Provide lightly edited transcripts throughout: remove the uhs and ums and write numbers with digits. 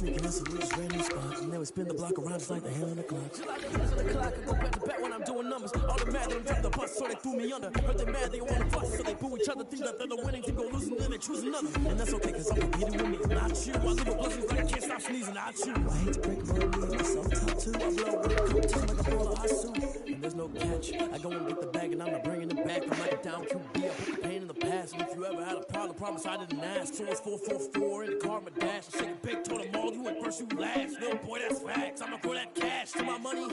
sneaking us, we just ran these spots. And then we spin the block around just like the hell in the clock. Just like the hands of the clock, I go back to back when I'm doing numbers. All the mad that I'm dropping the bus, so they threw me under. Heard they mad, they wanna fuss, so they boo each other. Think that they're the winning team, go losing, then they choose another. And that's okay, cause I'm competing with me, not you. I live with blessings like I can't stop sneezing, not you. I hate to break a bone, me myself top two. I blow with a coat, time like a bowl of hot soup. And there's no catch, I go and get the bag, and I'm not bringing it back. I'm like a down QB, I put the pain in the past. And if you ever had a problem, promise I didn't ask. So it's 444 in the car, my dash. I shake it big, told them all, you went first, you last. Little boy, that's facts. I'ma throw that cash to my money.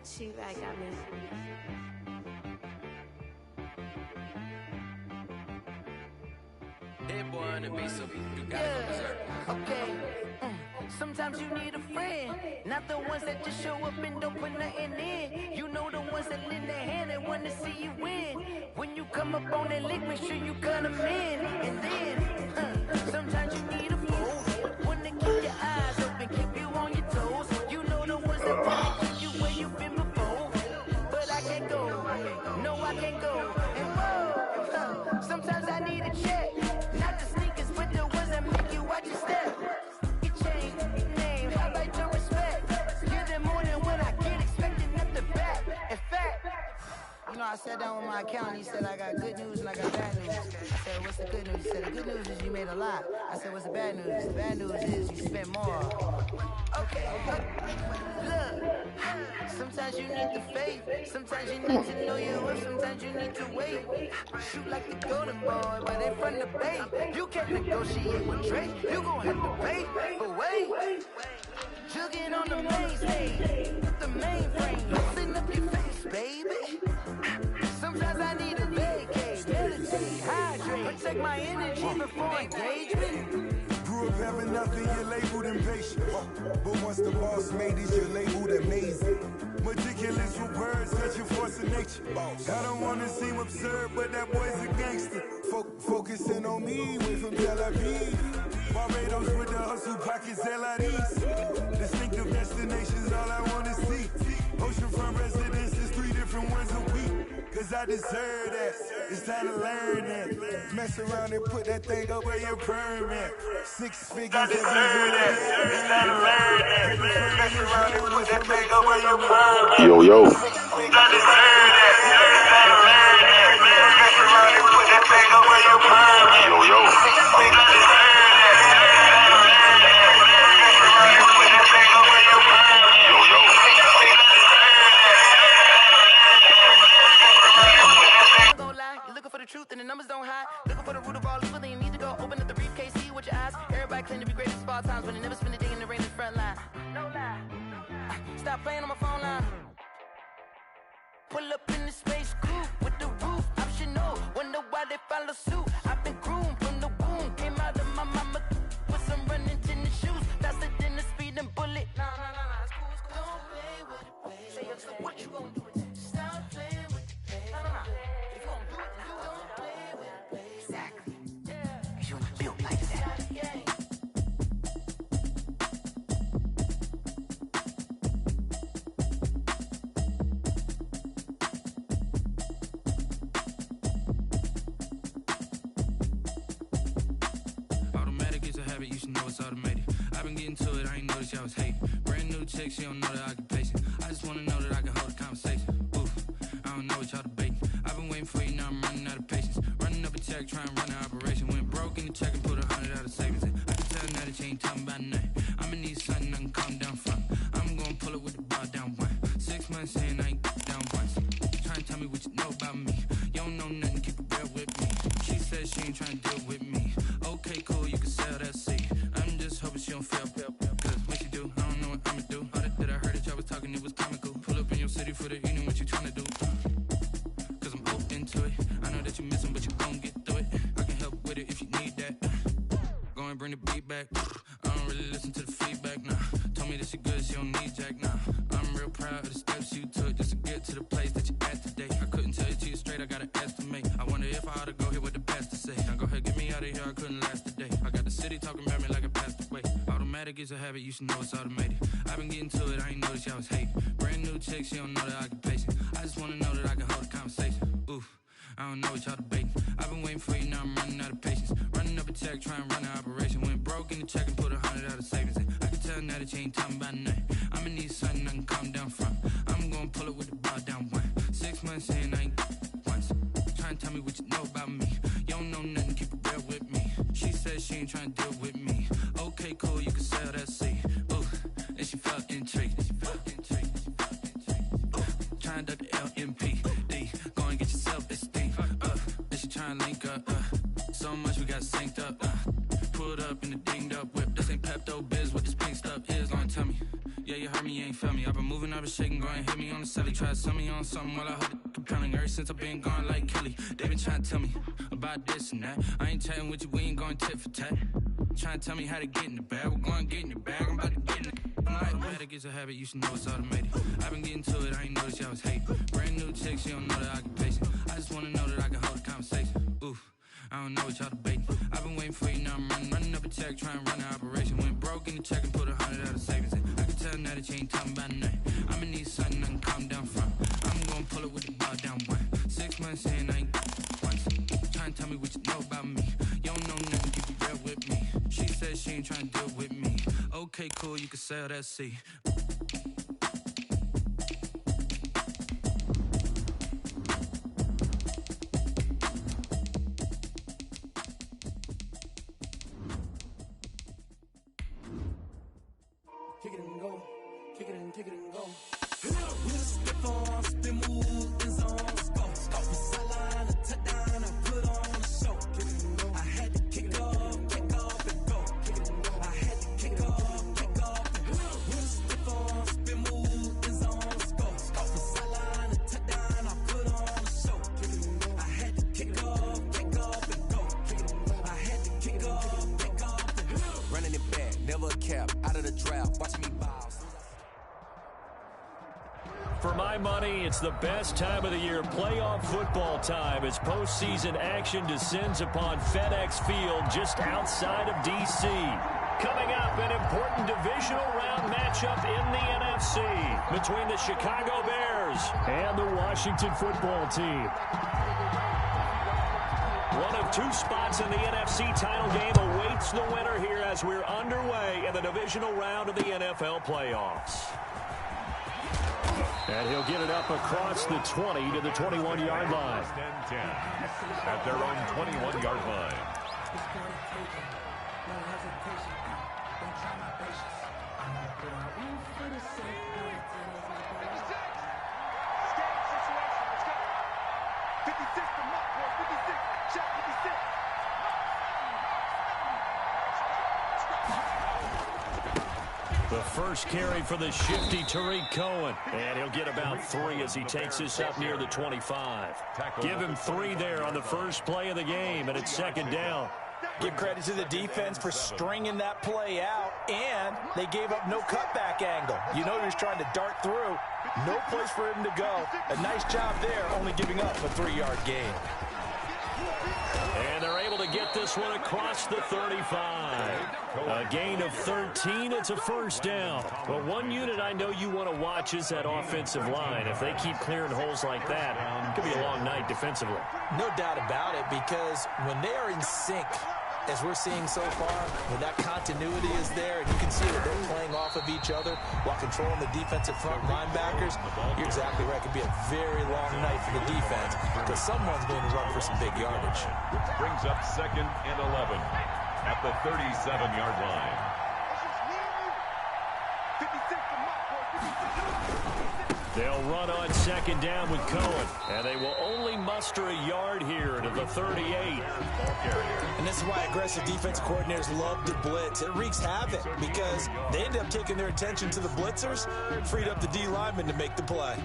She back at me. That boy on the beat, so you gotta go berserk. Okay. Sometimes you need a friend, not the ones that just show up and don't put nothing in. You know the ones that lend a hand and wanna see you win. When you come up on that lick, make sure you cut them in. And then, sometimes you need a fool, one to keep your eyes open, keep you on your toes. You know the ones that wanna keep you where you've been before. But I can't go, no I can't go. And whoa, sometimes I need a check, not the sneakers, but the ones that make you watch your step. Name, I like your respect. Give them more than what I get, expecting nothing back. In fact, you know, I sat down with my accountant. He said, I got good news and I got bad news. I said, what's the good news? He said, the good news is you made a lot. I said, what's the bad news? The bad news is you spent more. Okay, look, sometimes you need the faith. Sometimes you need to know your worth. Sometimes you need to wait. Shoot like the golden boy, but in front of the bay. You can't negotiate with Drake. You gon' have to pay. But wait, jugging on the main stage. The mainframe, loosen up your face, baby. Sometimes I need a vacate, meditate, hydrate, protect my energy before engagement. Grew up having nothing, you're labeled impatient. But once the boss made it, you're labeled amazing. Meticulous with words, such a force of nature. I don't wanna seem absurd, but that boy's a gangster. Focusing on me, way from Tel Aviv. Barbados with the hustle, pockets LIDs. Distinctive destinations, all I wanna see. Oceanfront residences, 3 different ones a week. Cause I deserve that, it's time to learn that. Mess around and put that thing up where your permit. 6 figures, I deserve that, it's time to learn that. Mess around and put that thing up where your permit. Yo, yo. I deserve that, it's time to learn that. Mess around and put that thing up where your permit. Yo, yo. I deserve that, it's time to learn that. Mess around and put that thing up where your permit. Yo, yo. Looking for the truth and the numbers don't hide. Looking for the root of all evil, then you need to go open up the briefcase, see with your eyes. Everybody claim to be greatest of all times, but they never spend a day in the rain in the front line. No lie. Stop playing on my phone line. Pull up in the space coupe with the roof optional. Wonder why they follow suit. I've been groomed from the womb. Came out of my mama with some running tennis shoes. Faster than the speeding bullet. No, it's cool, it's cool. Don't play with it, baby. Say, so what you gonna do with it? Stop playing with it, baby. No. If you gonna do it, then don't play with it, baby. Exactly. Cause you ain't built like that. You should know it's automated. I've been getting to it, I ain't noticed y'all was hating. Brand new chick, she don't know the occupation. I just wanna know that I can hold a conversation. Oof, I don't know what y'all debating. I've been waiting for you, now I'm running out of patience. Running up a check, trying to run an operation. Went broke in the check and put 100 out of savings in. I can tell now that you ain't talking about nothing. I'ma need something I can calm down from. I'm gonna pull it with the bar down one. 6 months in, I ain't down once. Trying to tell me what you know about me. You don't know nothing, keep it real with me. She said she ain't trying to deal with me. Okay, cool, you can sell that seat. I'm just hoping she don't fail. Cause when she do, I don't know what I'ma do. All that I heard that y'all was talking, it was comical. Pull up in your city for the evening, what you tryna do? Cause I'm open to it. I know that you missing, but you gon' get through it. I can help with it if you need that. Go and bring the beat back. I don't really listen to the feedback, nah. Told me that she good, she don't need jack, nah. I'm real proud of the steps you took just to get to the place that you at today. I couldn't tell it to you straight, I gotta estimate. I wonder if I ought to go here with the best to say. Now go ahead, get me out of here, I couldn't last a day. I got the city talking about me like I passed away. Automatic is a habit, you should know it's automated. I've been getting to it, I ain't noticed y'all was hating. Brand new chick, she don't know the occupation. I just wanna know that I can hold a conversation. Oof, I don't know what y'all debating. I've been been waiting for you, now I'm running out of patience. Running up a check, trying to run an operation. Went broke in the check and put 100 out of savings in. I can tell now that you ain't talking about nothing. I'ma need something I can calm down from. I'm gonna pull it with the bar down one. 6 months in, I ain't once. Trying to tell me what you know about me. You don't know nothing, keep it real with me. She said she ain't trying to deal with me. Okay, cool, you can sell that seed. Ooh, and she felt intrigued. Trying to duck the LMPD. Go and get your self-esteem. And she trying to link up. So much we got synced up. Pulled up in the dinged up whip. This ain't Pepto-Biz, what this pink stuff is. Gonna tell me. Yeah, you heard me, you ain't felt me. I've been moving, I've been shaking, go and hit me on the celly. Try to sell me on something while I hold it compelling. Ever since I've been gone like Kelly, they been trying to tell me about this and that. I ain't chatting with you, we ain't going tit for tat. Trying to tell me how to get in the bag. We're going to get in your bag, I'm about to get in it. I'm like, automatic is a habit, you should know it's automated. I've been getting to it, I ain't noticed y'all was hating. Brand new chick, she don't know that I can pace it. I just wanna know that I can hold a conversation. Oof, I don't know what y'all debating. I've been waiting for you, now I'm running up a check, trying to run an operation. Went broke in the check and put 100 out of savings in. I can tell now that you ain't talking about nothing. I'ma need something I can calm down from. I'm gonna pull it with the bar down one. 6 months in, I ain't once. Trying to tell me what you know about me. You don't know nothing, keep it real with me. She said she ain't trying to deal with me. Okay, cool, you can sell that seed. Kick it and go, kick it and go. With a stiff arm, spin move, in zone, go. Off the sideline, a touchdown, I put on a show. I had to kick off and go. I had to kick off and go. With a stiff arm, spin move, in zone, go. Off the sideline, a touchdown, I put on a show. I had to kick off and go. I had to kick off and go. Running it back, never a cap, out of the draft, watching me bow. For my money, it's the best time of the year, playoff football time, as postseason action descends upon FedEx Field just outside of D.C. Coming up, an important divisional round matchup in the NFC between the Chicago Bears and the Washington football team. One of two spots in the NFC title game awaits the winner here as we're underway in the divisional round of the NFL playoffs. And he'll get it up across the 20 to the 21-yard line. And 10 at their own 21-yard line. The first carry for the shifty Tariq Cohen. And he'll get about 3 as he takes this up near the 25. Give him 3 there on the first play of the game, and it's second down. Give credit to the defense for stringing that play out, and they gave up no cutback angle. You know he was trying to dart through. No place for him to go. A nice job there, only giving up a 3-yard gain. And they're able to get this one across the 35. A gain of 13, it's a first down. Well, one unit I know you want to watch is that offensive line. If they keep clearing holes like that, it could be a long night defensively. No doubt about it, because when they are in sync, as we're seeing so far, when that continuity is there, and you can see that they're playing off of each other while controlling the defensive front linebackers, you're exactly right. It could be a very long night for the defense because someone's going to run for some big yardage. Which brings up 2nd and 11 at the 37-yard line. They'll run on second down with Cohen, and they will only muster a yard here to the 38. And this is why aggressive defensive coordinators love to blitz. It wreaks havoc because they end up taking their attention to the blitzers, freed up the D lineman to make the play.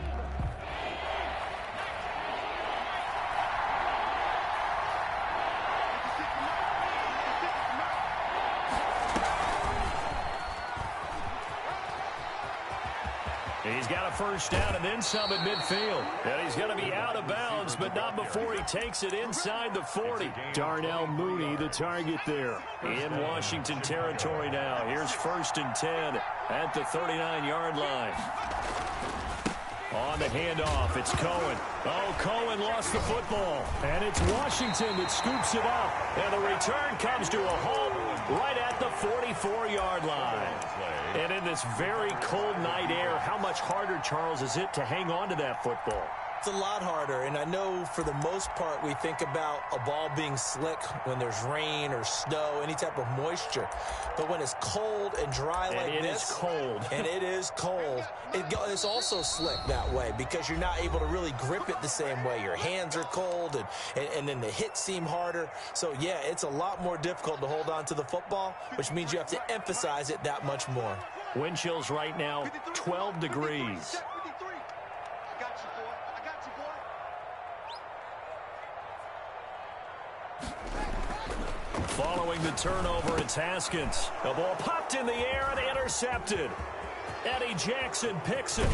He's got a first down and then some at midfield. And he's going to be out of bounds, but not before he takes it inside the 40. Darnell Mooney, the target there. In Washington territory now. Here's 1st and 10 at the 39-yard line. On the handoff, it's Cohen. Oh, Cohen lost the football. And it's Washington that scoops it up. And the return comes to a halt right at the 44-yard line. And in this very cold night air, how much harder, Charles, is it to hang on to that football? It's a lot harder, and I know for the most part we think about a ball being slick when there's rain or snow, any type of moisture. But when it's cold and dry like this, is cold. And it is cold, it's also slick that way because you're not able to really grip it the same way. Your hands are cold, and then the hits seem harder. So, yeah, it's a lot more difficult to hold on to the football, which means you have to emphasize it that much more. Wind chills right now, 12 degrees. Following the turnover, it's Haskins. The ball popped in the air and intercepted. Eddie Jackson picks it.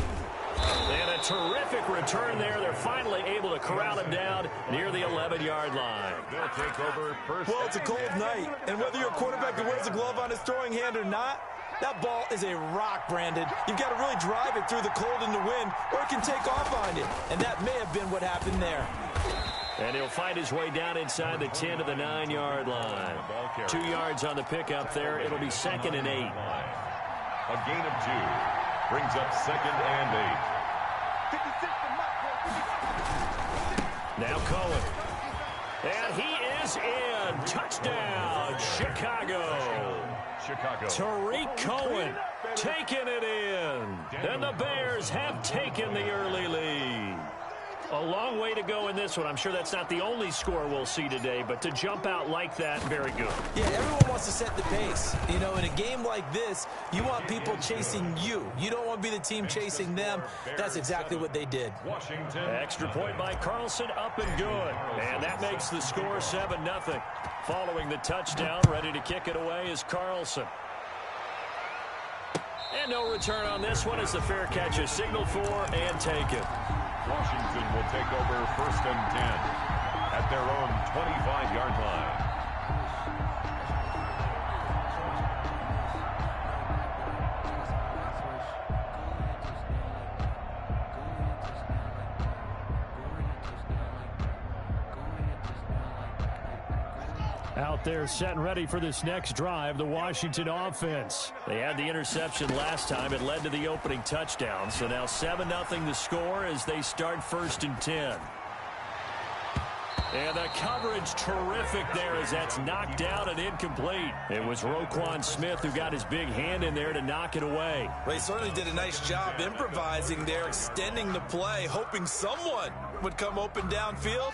And a terrific return there. They're finally able to corral him down near the 11-yard line. They'll take over first. Well, it's a cold night, and whether you're a quarterback that wears a glove on his throwing hand or not, that ball is a rock, Brandon. You've got to really drive it through the cold and the wind, or it can take off on you. And that may have been what happened there. And he'll find his way down inside the 10 to the 9-yard line. 2 yards on the pickup there. It'll be 2nd and 8. A gain of 2 brings up 2nd and 8. Now Cohen. And he is in. Touchdown, Chicago. Tariq Cohen taking it in. And the Bears have taken the early lead. A long way to go in this one. I'm sure that's not the only score we'll see today, but to jump out like that, very good. Yeah, everyone wants to set the pace. You know, in a game like this, you want people chasing you. You don't want to be the team chasing them. That's exactly what they did. Washington. Extra point by Carlson, up and good. And that makes the score 7-0. Following the touchdown, ready to kick it away is Carlson. And no return on this one as the fair catch is signaled for and taken. Washington will take over 1st and 10 at their own 25-yard line. Out there set and ready for this next drive, the Washington offense. They had the interception last time. It led to the opening touchdown. So now 7-0 the score as they start 1st and 10. And the coverage terrific there as that's knocked out and incomplete. It was Roquan Smith who got his big hand in there to knock it away. Well, he certainly did a nice job improvising there, extending the play, hoping someone would come open downfield,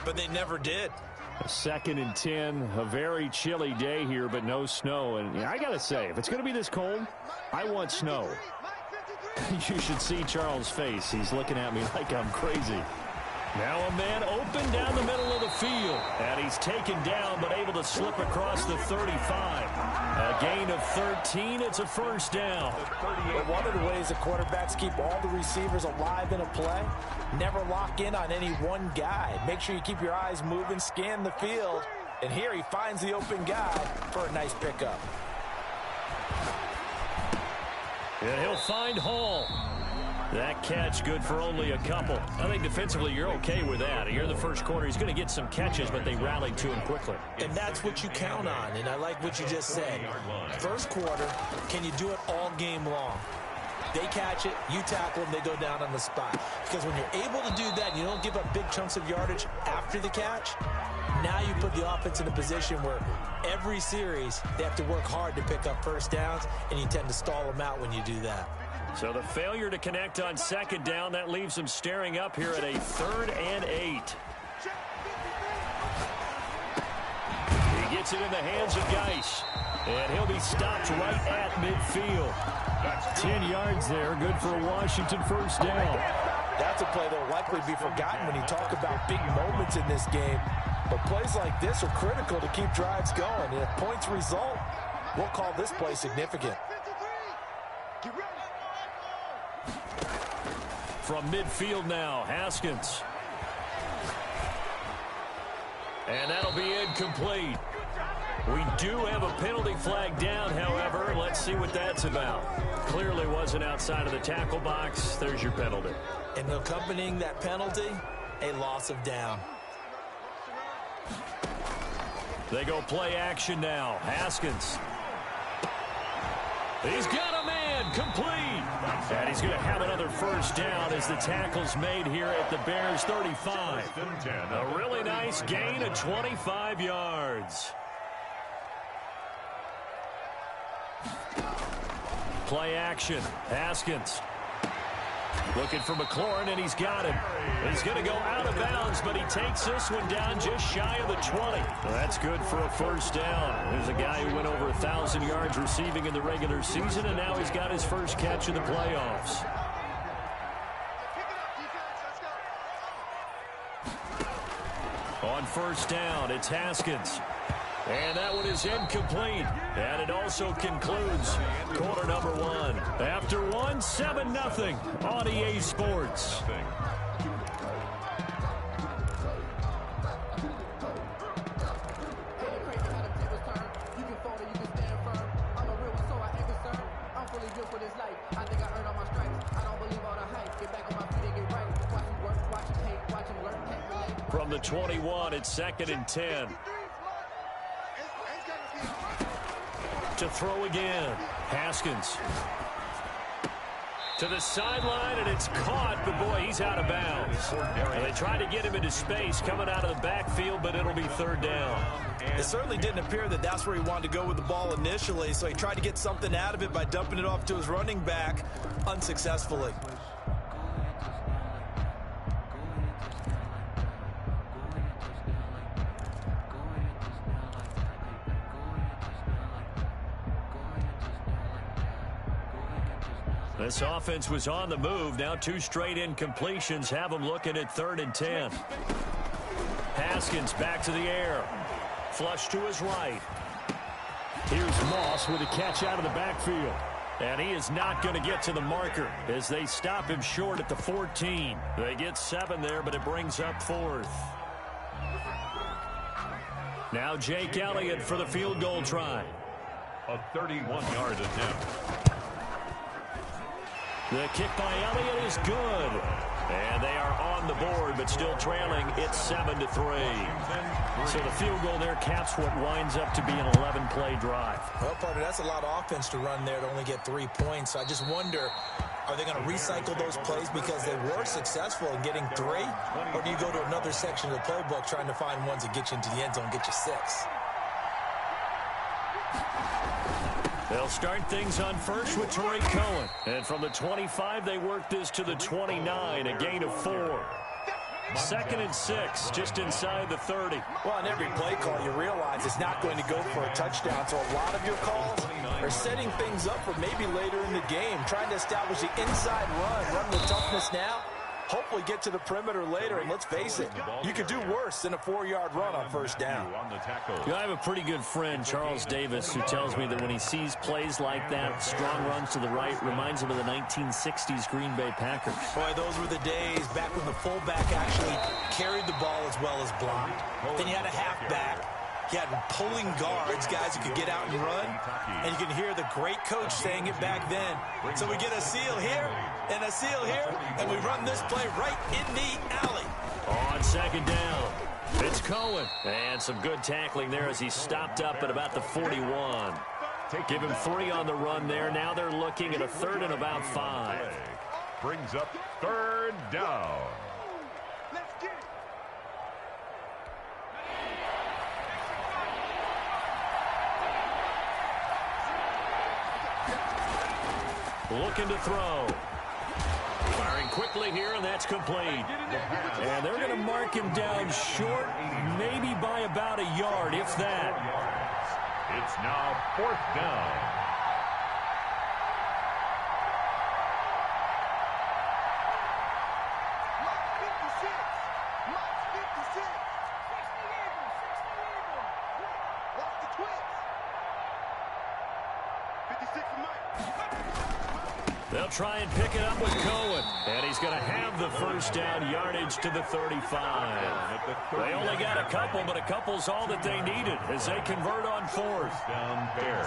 but they never did. 2nd and 10, a very chilly day here, but no snow. And I got to say, if it's going to be this cold, I want snow. You should see Charles' face. He's looking at me like I'm crazy. Now a man open down the middle of the field. And he's taken down, but able to slip across the 35. A gain of 13. It's a 1st down. But one of the ways the quarterbacks keep all the receivers alive in a play, never lock in on any one guy. Make sure you keep your eyes moving, scan the field. And here he finds the open guy for a nice pickup. And he'll find Hall. That catch good for only a couple. I think defensively you're okay with that. Here in the first quarter, he's going to get some catches, but they rallied to him quickly. And that's what you count on, and I like what you just said. First quarter, can you do it all game long? They catch it, you tackle them, they go down on the spot. Because when you're able to do that, and you don't give up big chunks of yardage after the catch, now you put the offense in a position where every series they have to work hard to pick up first downs, and you tend to stall them out when you do that. So the failure to connect on 2nd down, that leaves them staring up here at a 3rd and 8. He gets it in the hands of Geis. And he'll be stopped right at midfield. 10 yards there, good for a Washington 1st down. That's a play that will likely be forgotten when you talk about big moments in this game. But plays like this are critical to keep drives going. And if points result, we'll call this play significant. From midfield now, Haskins. And that'll be incomplete. We do have a penalty flag down, however. Let's see what that's about. Clearly wasn't outside of the tackle box. There's your penalty. And accompanying that penalty, a loss of down. They go play action now. Haskins. He's got a man, complete. And he's going to have another first down as the tackle's made here at the Bears 35. A really nice gain of 25 yards. Play action. Haskins. Looking for McLaurin, and he's got him. He's going to go out of bounds, but he takes this one down just shy of the 20. Well, that's good for a first down. There's a guy who went over 1,000 yards receiving in the regular season, and now he's got his first catch in the playoffs. On first down, it's Haskins. And that one is incomplete. And it also concludes quarter number one. After one, 7-0 on EA Sports. From the 21, it's 2nd and 10. To throw again. Haskins. To the sideline, and it's caught, but boy, he's out of bounds. And they tried to get him into space coming out of the backfield, but it'll be third down. It certainly didn't appear that that's where he wanted to go with the ball initially, so he tried to get something out of it by dumping it off to his running back unsuccessfully. This offense was on the move. Now 2 straight incompletions have them looking at 3rd and 10. Haskins back to the air. Flush to his right. Here's Moss with a catch out of the backfield. And he is not going to get to the marker as they stop him short at the 14. They get 7 there, but it brings up 4th. Now Jake Elliott for the field goal try. A 31-yard attempt. The kick by Elliott is good. And they are on the board, but still trailing. It's 7-3. So the field goal there caps what winds up to be an 11-play drive. Well, partner, that's a lot of offense to run there to only get 3 points. I just wonder, are they going to recycle those plays because they were successful in getting 3? Or do you go to another section of the playbook trying to find ones that get you into the end zone, get you 6? They'll start things on first with Tariq Cohen. And from the 25, they work this to the 29, a gain of 4. 2nd and 6, just inside the 30. Well, on every play call, you realize it's not going to go for a touchdown. So a lot of your calls are setting things up for maybe later in the game, trying to establish the inside run with toughness now. Hopefully get to the perimeter later, and let's face it, you could do worse than a 4-yard run on first down. I have a pretty good friend, Charles Davis, who tells me that when he sees plays like that, strong runs to the right, reminds him of the 1960s Green Bay Packers. Boy, those were the days back when the fullback actually carried the ball as well as blocked. Then you had a halfback. You had pulling guards, guys who could get out and run. And you can hear the great coach saying it back then. So we get a seal here and a seal here, and we run this play right in the alley. On 2nd down, it's Cohen. And some good tackling there as he stopped up at about the 41. Give him 3 on the run there. Now they're looking at a 3rd and about 5. Brings up 3rd down. Looking to throw. Firing quickly here, and that's complete. And they're going to mark him down short, maybe by about a yard, if that. It's now 4th down. They'll try and pick it up with Cohen. And he's going to have the first down yardage to the 35. They only got a couple, but a couple's all that they needed as they convert on fourth. Down Bears.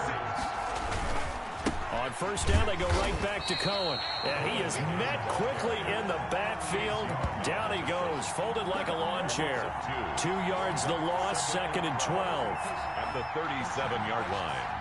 On first down, they go right back to Cohen. And he is met quickly in the backfield. Down he goes, folded like a lawn chair. 2 yards the loss, 2nd and 12. At the 37-yard line.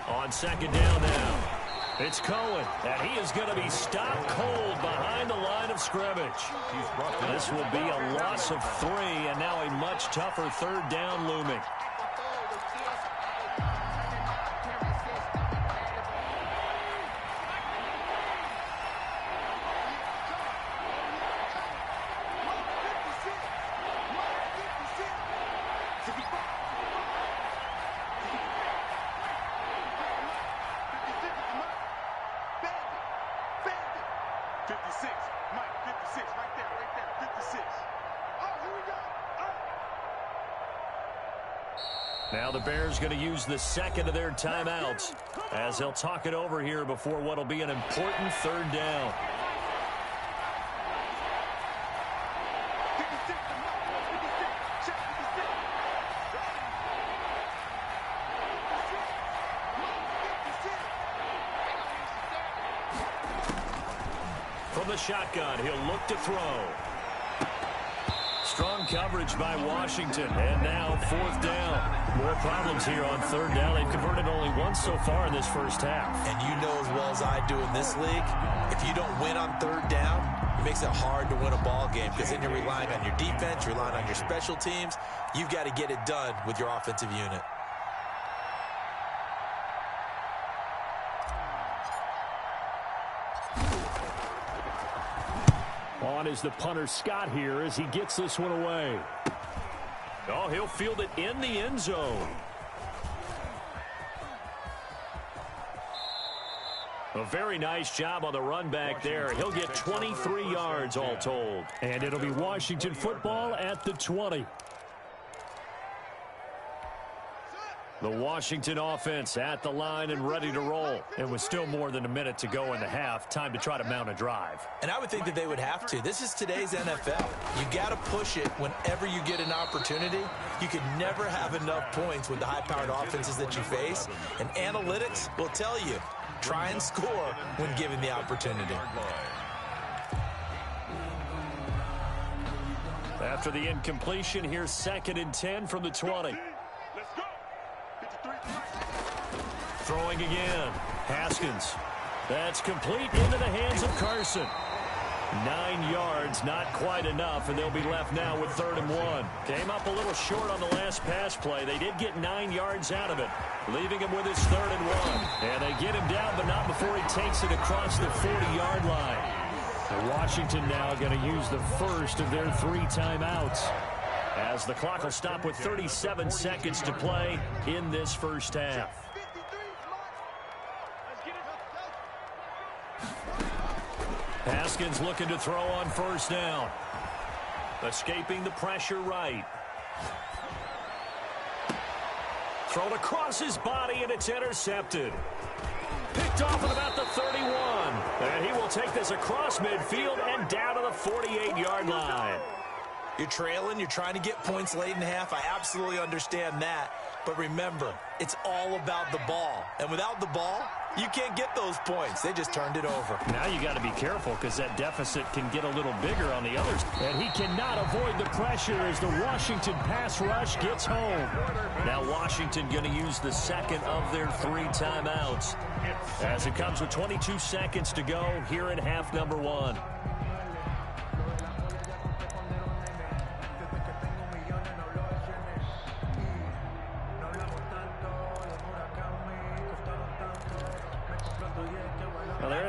On second down now, it's Cohen, and he is going to be stopped cold behind the line of scrimmage. This will be a loss of 3, and now a much tougher 3rd down looming. Now the Bears going to use the second of their timeouts as they'll talk it over here before what will be an important 3rd down. From the shotgun, he'll look to throw. Strong coverage by Washington, and now 4th down. More problems here on 3rd down. They've converted only once so far in this first half. And you know as well as I do in this league, if you don't win on 3rd down, it makes it hard to win a ball game because then you're relying on your defense, you're relying on your special teams. You've got to get it done with your offensive unit. On is the punter Scott here as he gets this one away. Oh, he'll field it in the end zone. A very nice job on the run back there. He'll get 23 yards all told. And it'll be Washington football at the 20. The Washington offense at the line and ready to roll. It was still more than a minute to go in the half. Time to try to mount a drive. And I would think that they would have to. This is today's NFL. You got to push it whenever you get an opportunity. You can never have enough points with the high-powered offenses that you face. And analytics will tell you, try and score when given the opportunity. After the incompletion, here's 2nd and 10 from the 20. Throwing again. Haskins. That's complete into the hands of Carson. 9 yards, not quite enough, and they'll be left now with 3rd and 1. Came up a little short on the last pass play. They did get 9 yards out of it, leaving him with his 3rd and 1. And they get him down, but not before he takes it across the 40-yard line. And Washington now going to use the first of their 3 timeouts, as the clock will stop with 37 seconds to play in this first half. Haskins looking to throw on first down. Escaping the pressure right. Thrown across his body, and it's intercepted. Picked off at about the 31. And he will take this across midfield and down to the 48-yard line. You're trailing, you're trying to get points late in half. I absolutely understand that. But remember, it's all about the ball. And without the ball, you can't get those points. They just turned it over. Now you got to be careful because that deficit can get a little bigger on the others. And he cannot avoid the pressure as the Washington pass rush gets home. Now Washington going to use the second of their 3 timeouts as it comes with 22 seconds to go here in half number 1.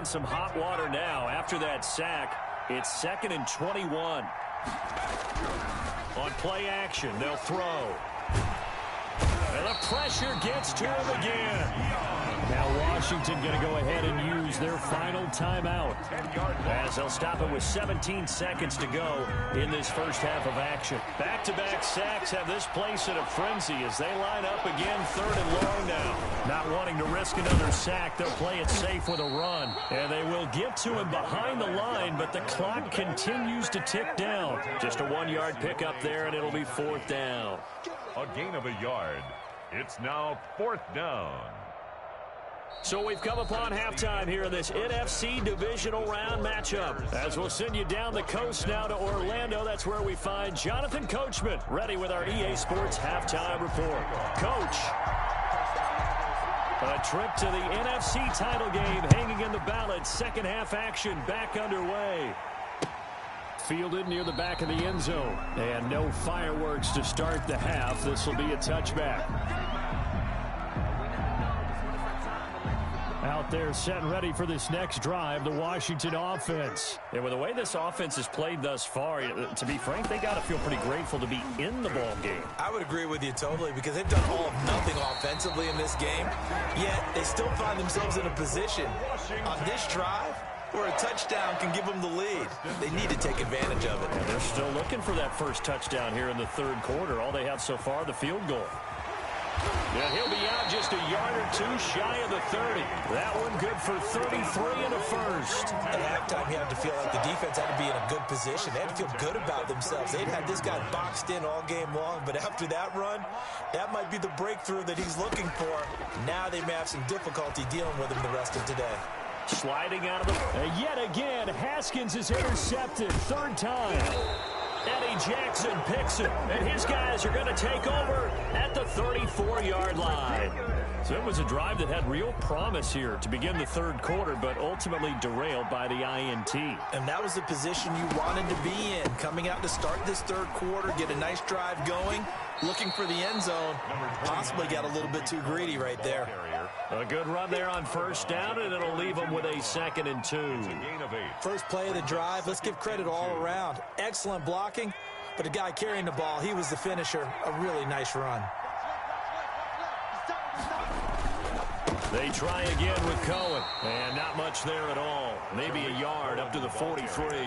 in some hot water now. After that sack, it's 2nd and 21. On play action, they'll throw. And the pressure gets to him again. Now Washington going to go ahead and use their final timeout, as they'll stop it with 17 seconds to go in this first half of action. Back-to-back sacks have this place in a frenzy as they line up again 3rd and long now. Not wanting to risk another sack, they'll play it safe with a run. And they will get to him behind the line, but the clock continues to tick down. Just a 1-yard pickup there, and it'll be 4th down. A gain of a yard. It's now 4th down. So we've come upon halftime here in this NFC divisional round matchup. As we'll send you down the coast now to Orlando, that's where we find Jonathan Coachman ready with our EA Sports halftime report. Coach, a trip to the NFC title game hanging in the balance. Second half action back underway. Fielded near the back of the end zone. And no fireworks to start the half. This will be a touchback. Out there set and ready for this next drive, the Washington offense. And with the way this offense has played thus far, to be frank, they got to feel pretty grateful to be in the ball game. I would agree with you totally, because they've done all of nothing offensively in this game, yet they still find themselves in a position on this drive where a touchdown can give them the lead. They need to take advantage of it. And they're still looking for that first touchdown here in the 3rd quarter. All they have so far, the field goal. Yeah, he'll be out just a yard or two shy of the 30. That one good for 33 and a first. At halftime, you had to feel like the defense had to be in a good position. They had to feel good about themselves. They'd had this guy boxed in all game long, but after that run, that might be the breakthrough that he's looking for. Now they may have some difficulty dealing with him the rest of today. Sliding out of the... yet again, Haskins is intercepted. 3rd time. Eddie Jackson picks it, and his guys are going to take over at the 34-yard line. So it was a drive that had real promise here to begin the 3rd quarter, but ultimately derailed by the INT. And that was the position you wanted to be in, coming out to start this 3rd quarter, get a nice drive going, looking for the end zone. Possibly got a little bit too greedy right there. A good run there on 1st down, and it'll leave them with a 2nd and 2. First play of the drive, let's give credit all around. Excellent blocking, but the guy carrying the ball, he was the finisher. A really nice run. They try again with Cohen, and not much there at all. Maybe a yard up to the 43.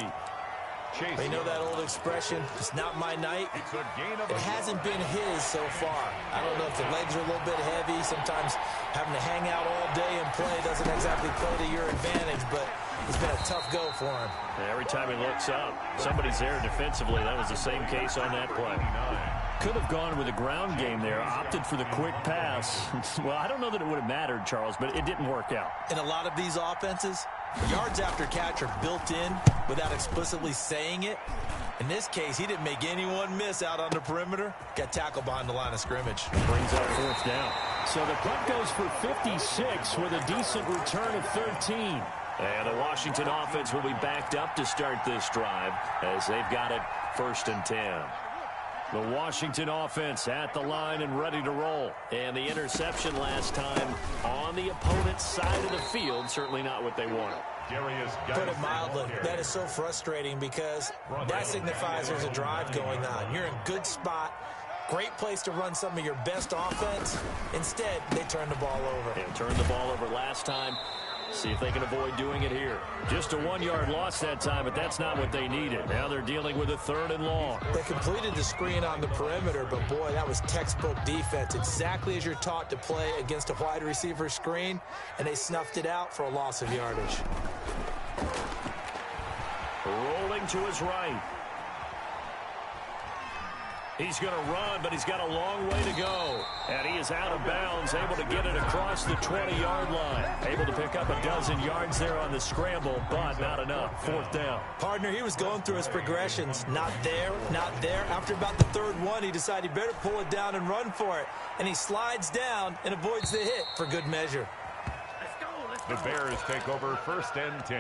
They know that old expression, it's not my night. It hasn't been his so far. I don't know if the legs are a little bit heavy. Sometimes having to hang out all day and play doesn't exactly play to your advantage, but it's been a tough go for him. And every time he looks up, somebody's there defensively. That was the same case on that play. Could have gone with a ground game there, opted for the quick pass. Well, I don't know that it would have mattered, Charles, but it didn't work out. In a lot of these offenses, yards after catch are built in without explicitly saying it. In this case, he didn't make anyone miss out on the perimeter. Got tackled behind the line of scrimmage. Brings up 4th down. So the punt goes for 56 with a decent return of 13. And the Washington offense will be backed up to start this drive as they've got it 1st and 10. The Washington offense at the line and ready to roll. And the interception last time on the opponent's side of the field, certainly not what they wanted. Put it mildly, that is so frustrating because that signifies there's a drive going on. You're in good spot, great place to run some of your best offense. Instead, they turn the ball over. And turned the ball over last time. See if they can avoid doing it here. Just a 1-yard loss that time, but that's not what they needed. Now they're dealing with a 3rd and long. They completed the screen on the perimeter, but boy, that was textbook defense. Exactly as you're taught to play against a wide receiver screen, and they snuffed it out for a loss of yardage. Rolling to his right. He's going to run, but he's got a long way to go. And he is out of bounds, able to get it across the 20-yard line. Able to pick up a dozen yards there on the scramble, but not enough. 4th down. Partner, he was going through his progressions. Not there, not there. After about the 3rd one, he decided he better pull it down and run for it. And he slides down and avoids the hit for good measure. The Bears take over 1st and 10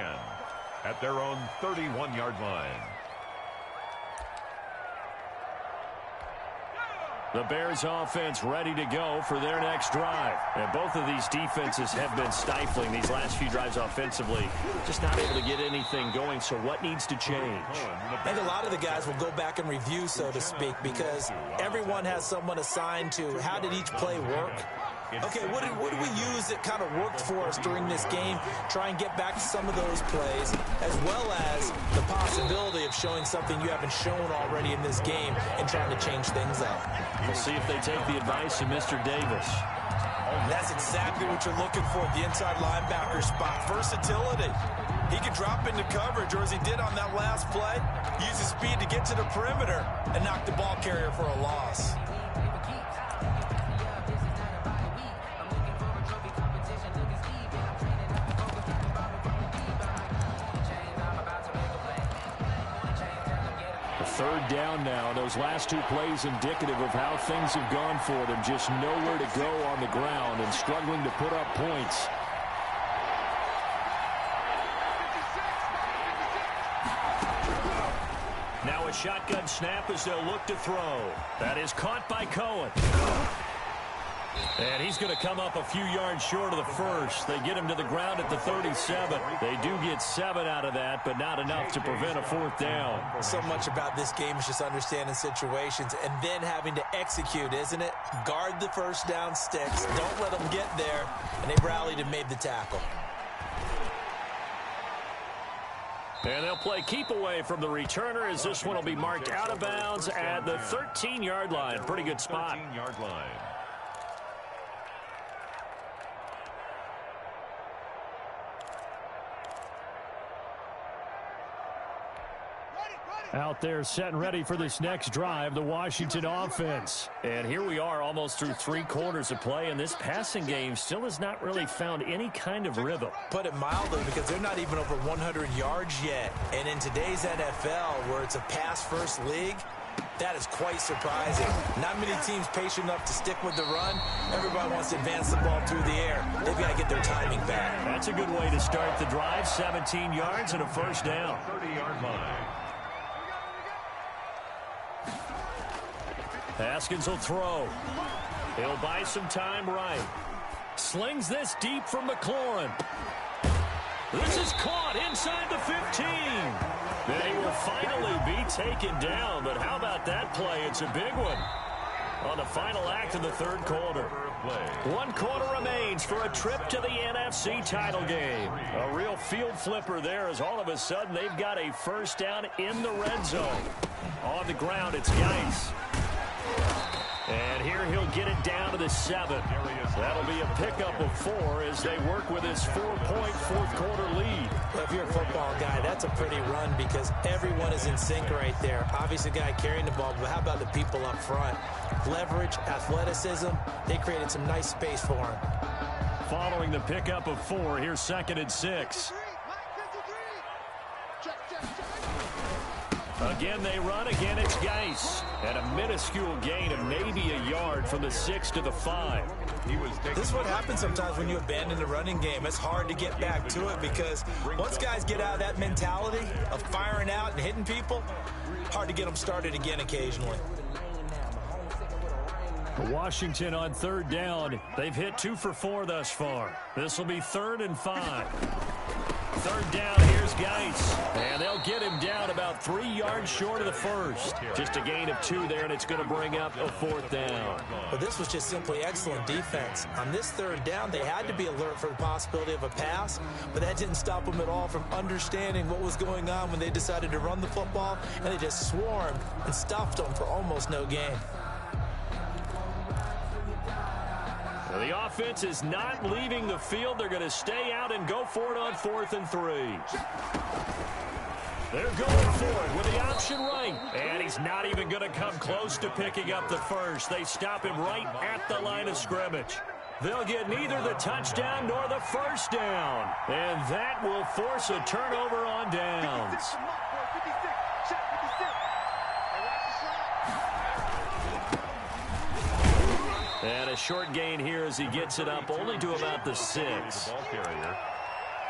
at their own 31-yard line. The Bears offense ready to go for their next drive. And both of these defenses have been stifling these last few drives offensively. Just not able to get anything going, so what needs to change? I think a lot of the guys will go back and review, so to speak, because everyone has someone assigned to how did each play work. Okay, what did we use that kind of worked for us during this game? Try and get back to some of those plays, as well as the possibility of showing something you haven't shown already in this game and trying to change things up. We'll see if they take the advice of Mr. Davis. That's exactly what you're looking for at the inside linebacker spot. Versatility. He can drop into coverage, or as he did on that last play, use his speed to get to the perimeter and knock the ball carrier for a loss. Third down now. Those last two plays indicative of how things have gone for them. Just nowhere to go on the ground and struggling to put up points. Now a shotgun snap as they'll look to throw. That is caught by Cohen. And he's going to come up a few yards short of the first. They get him to the ground at the 37. They do get 7 out of that, but not enough to prevent a fourth down. So much about this game is just understanding situations and then having to execute, isn't it? Guard the first down sticks. Don't let them get there. And they rallied and made the tackle. And they'll play keep away from the returner as this one will be marked out of bounds at the 13-yard line. Pretty good spot. 13-yard line. Out there set and ready for this next drive, the Washington offense. And here we are almost through 3 quarters of play, and this passing game still has not really found any kind of rhythm. Put it mildly, because they're not even over 100 yards yet. And in today's NFL, where it's a pass-first league, that is quite surprising. Not many teams patient enough to stick with the run. Everybody wants to advance the ball through the air. They've got to get their timing back. That's a good way to start the drive. 17 yards and a first down. 30-yard line. Haskins will throw. He'll buy some time right. Slings this deep from McLaurin. This is caught inside the 15. They will finally be taken down, but how about that play? It's a big one on the final act of the third quarter. 1 quarter remains for a trip to the NFC title game. A real field flipper there, as all of a sudden they've got a first down in the red zone. On the ground, it's Geis. And here he'll get it down to the 7. That'll be a pickup of 4 as they work with his 4-point fourth-quarter lead. Well, if you're a football guy, that's a pretty run because everyone is in sync right there. Obviously, the guy carrying the ball, but how about the people up front? Leverage, athleticism, they created some nice space for him. Following the pickup of 4, here's 2nd and 6. Again, they run. Again, it's Geis. And a minuscule gain of maybe a yard from the 6 to the 5. This is what happens sometimes when you abandon the running game. It's hard to get back to it because once guys get out of that mentality of firing out and hitting people, hard to get them started again occasionally. Washington on 3rd down. They've hit 2 for 4 thus far. This will be 3rd and 5. 3rd down, here's Geis. And they'll get him down about 3 yards short of the first. Just a gain of 2 there, and it's going to bring up a 4th down. But this was just simply excellent defense. On this 3rd down, they had to be alert for the possibility of a pass, but that didn't stop them at all from understanding what was going on when they decided to run the football, and they just swarmed and stuffed them for almost no gain. The offense is not leaving the field. They're going to stay out and go for it on 4th and 3. They're going for it with the option right. And he's not even going to come close to picking up the first. They stop him right at the line of scrimmage. They'll get neither the touchdown nor the first down. And that will force a turnover on downs. And a short gain here as he gets it up only to about the 6.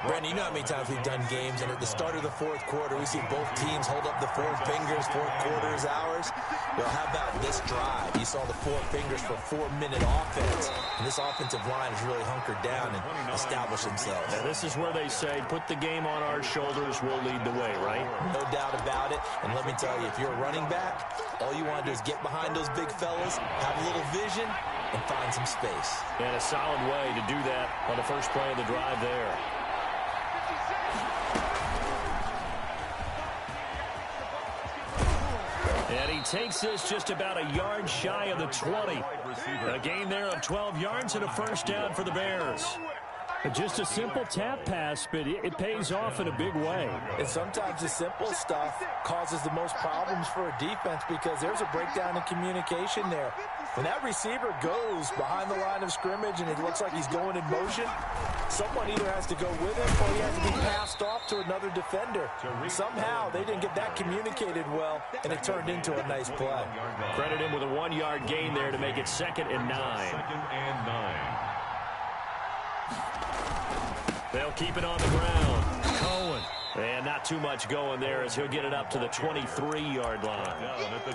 Brandon, you know how many times we've done games, and at the start of the fourth quarter, we see both teams hold up the four fingers, fourth quarter is ours. Well, how about this drive? You saw the four fingers for 4-minute offense, and this offensive line has really hunkered down and established themselves. Now, this is where they say, put the game on our shoulders, we'll lead the way, right? No doubt about it, and let me tell you, if you're a running back, all you want to do is get behind those big fellas, have a little vision, and find some space. And a solid way to do that on the first play of the drive there. And he takes this just about a yard shy of the 20. A gain there of 12 yards and a first down for the Bears. Just a simple tap pass, but it pays off in a big way. And sometimes the simple stuff causes the most problems for a defense because there's a breakdown in communication there. When that receiver goes behind the line of scrimmage and it looks like he's going in motion, someone either has to go with him or he has to be passed off to another defender. Somehow they didn't get that communicated well, and it turned into a nice play. Credit him with a 1-yard gain there to make it 2nd and 9. They'll keep it on the ground. Cohen. And not too much going there as he'll get it up to the 23-yard line.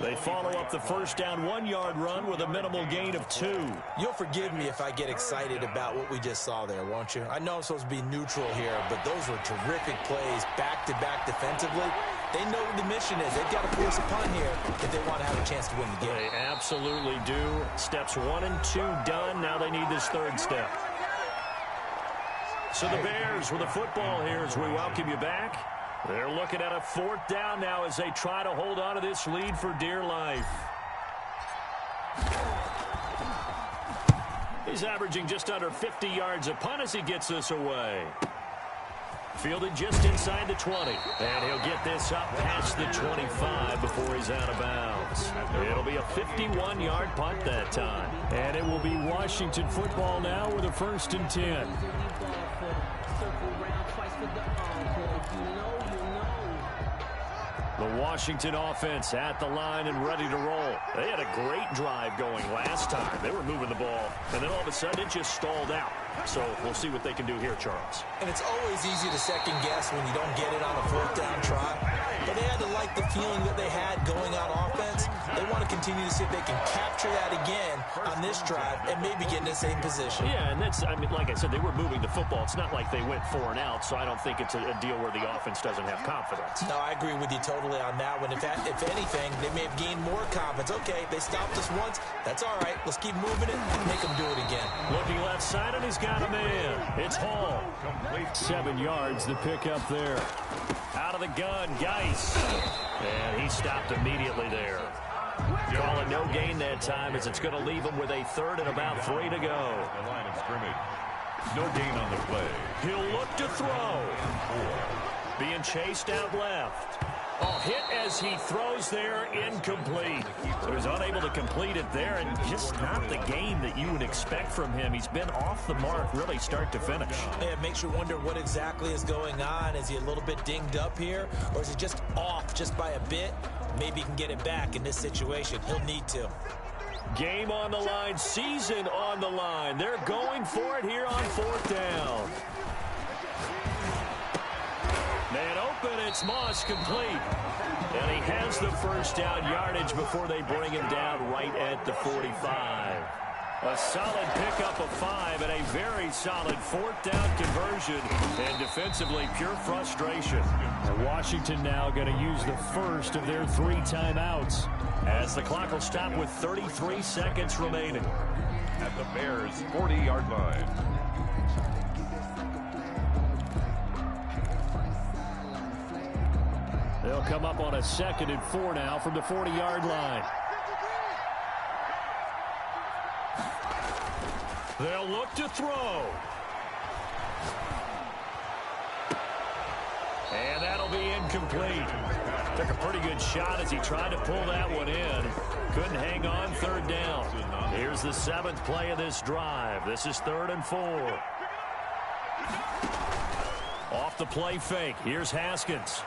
They follow up the first down 1-yard run with a minimal gain of 2. You'll forgive me if I get excited about what we just saw there, won't you? I know I'm supposed to be neutral here, but those were terrific plays back-to-back defensively. They know what the mission is. They've got to force a punt here if they want to have a chance to win the game. They absolutely do. Steps 1 and 2 done. Now they need this third step. So the Bears with the football here as we welcome you back. They're looking at a 4th down now as they try to hold on to this lead for dear life. He's averaging just under 50 yards a punt as he gets this away. Fielded just inside the 20. And he'll get this up past the 25 before he's out of bounds. It'll be a 51-yard punt that time. And it will be Washington football now with a 1st and 10. The Washington offense at the line and ready to roll. They had a great drive going last time. They were moving the ball, and then all of a sudden it just stalled out. So we'll see what they can do here, Charles. And it's always easy to second guess when you don't get it on a 4th down try. But they had to like the feeling that they had going on offense. They want to continue to see if they can capture that again on this drive and maybe get in the same position. Yeah, and that's, I mean, like I said, they were moving the football. It's not like they went 4 and out, so I don't think it's a deal where the offense doesn't have confidence. No, I agree with you totally on that one. If anything, they may have gained more confidence. Okay, they stopped us once. That's all right. Let's keep moving it and make them do it again. Looking left side, and he's got a man. It's Hall. 7 yards, the pickup there. Out of the gun, Geis. And he stopped immediately there. Call it no gain that time as it's going to leave him with a 3rd and about 3 to go. The line of scrimmage. No gain on the play. He'll look to throw. Being chased out left. Oh, hit as he throws there, incomplete. So he's unable to complete it there, and just not the game that you would expect from him. He's been off the mark, really start to finish. Yeah, it makes you wonder what exactly is going on. Is he a little bit dinged up here, or is he just off just by a bit? Maybe he can get it back in this situation. He'll need to. Game on the line, season on the line. They're going for it here on 4th down. Man open, it's Moss complete. And he has the first down yardage before they bring him down right at the 45. A solid pickup of 5 and a very solid 4th down conversion. And defensively, pure frustration. Washington now going to use the first of their 3 timeouts. As the clock will stop with 33 seconds remaining. At the Bears' 40-yard line. They'll come up on a 2nd and 4 now from the 40-yard line. They'll look to throw. And that'll be incomplete. Took a pretty good shot as he tried to pull that one in. Couldn't hang on 3rd down. Here's the 7th play of this drive. This is 3rd and 4. Off the play fake. Here's Haskins.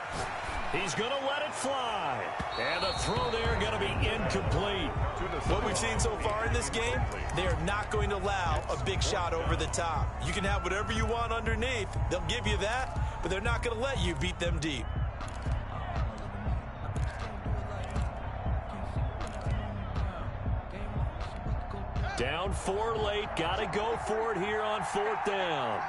He's going to let it fly. And the throw there going to be incomplete. What we've seen so far in this game, they are not going to allow a big shot over the top. You can have whatever you want underneath. They'll give you that, but they're not going to let you beat them deep. Down 4 late. Got to go for it here on 4th down.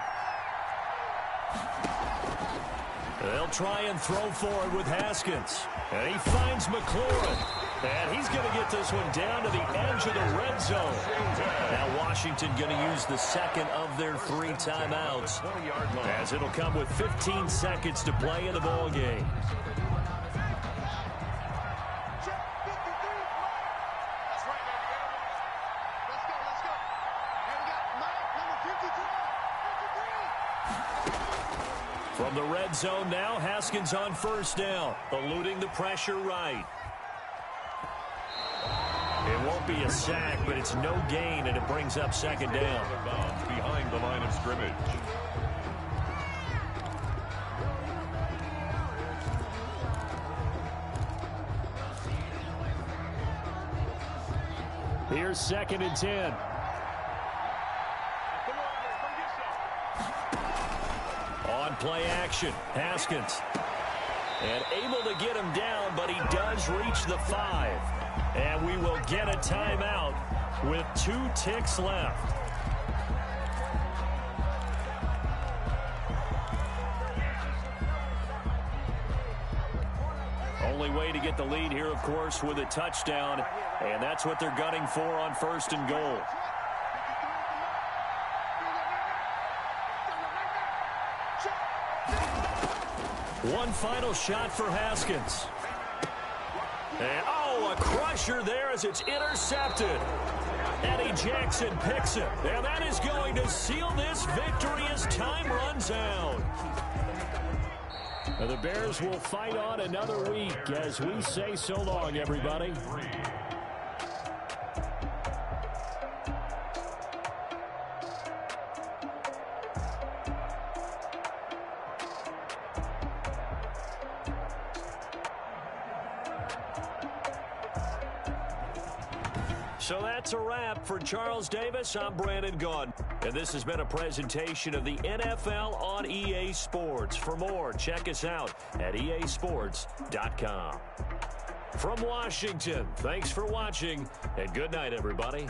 They'll try and throw for it with Haskins. And he finds McLaurin. And he's going to get this one down to the edge of the red zone. Now Washington going to use the second of their 3 timeouts, as it'll come with 15 seconds to play in the ball game. From the red zone now, Haskins on 1st down, eluding the pressure right. It won't be a sack, but it's no gain, and it brings up 2nd down. Behind the line of scrimmage. Here's 2nd and 10. On play action, Haskins. And able to get him down, but he does reach the 5. And we will get a timeout with 2 ticks left. Only way to get the lead here, of course, with a touchdown. And that's what they're gunning for on 1st and goal. One final shot for Haskins. And, a crusher there as it's intercepted. Eddie Jackson picks it. And that is going to seal this victory as time runs out. The Bears will fight on another week as we say so long, everybody. So that's a wrap. For Charles Davis, I'm Brandon Gaudin. And this has been a presentation of the NFL on EA Sports. For more, check us out at easports.com. From Washington, thanks for watching, and good night, everybody.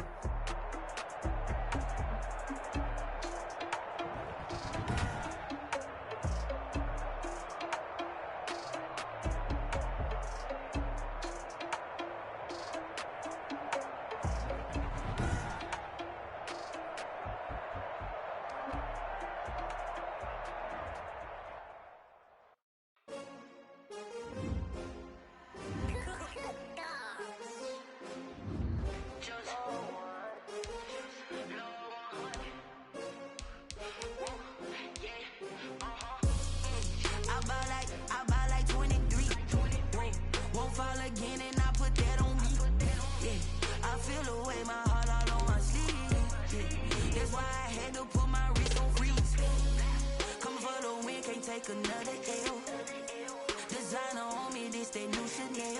Another L. Designer on me, this that new Chanel.